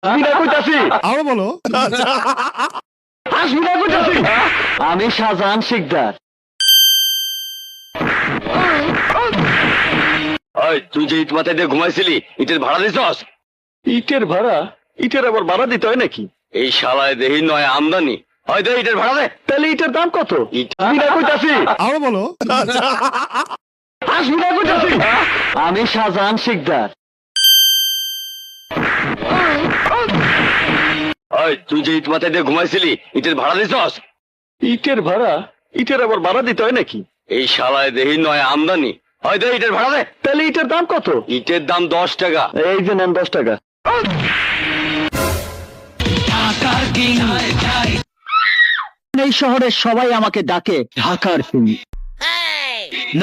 আরো বলো। আমি শাহজাহান শিকদার। তুই যে ইট মাথায় দিয়ে ঘুমাইছিলি, ইটের ভাড়া দিছস? ইটের ভাড়া? ইটের আবার ভাড়া দিতে হয় নাকি? এই শালায় দেহি নয় আমদানি হয়, দে ইটের ভাড়া দে। তাহলে ইটের দাম কত? আরো বলো। আমি শাহজাহান শিকদার। তুই যে ইট মাথায় দিয়ে ঘুমাইছিলি, ইটের ভাড়া দিছস? ইটের ভাড়া? ইটের আবার ভাড়া দিতে হয় নাকি? এই শালায় দেহি নয় আমদানি হয়, দে ইটের ভাড়া দে। তাহলে ইটের দাম কত? ইটের দাম 10 টাকা। এই যে নেন 10 টাকা। এই শহরের সবাই আমাকে ডাকে ঢাকার king.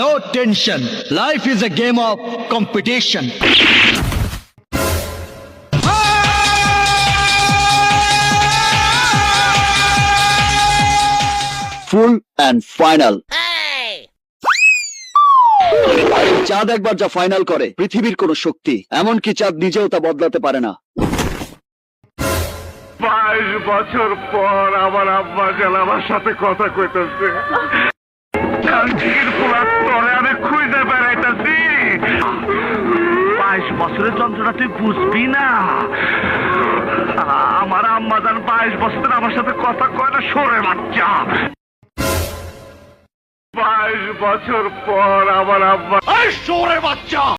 No tension. Life is a game of competition. Full and final. চাঁদ একবার যা ফাইনাল করে, পৃথিবীর কোন শক্তি, এমনকি চাঁদ নিজেও তা বদলাতে পারে না। 22 বছর পর আমার আব্বা জান আমার সাথে কথা কইতেছে। আমি খুঁজে বেড়াইতেছি। 22 বছরের যন্ত্রণা তুই বুঝবি না। আমার আম্মা জান 22 বছর আমার সাথে কথা কয় না, সরে বাচ্চা। 22 বছর পর আমার আব্বা, সরে বাচ্চা।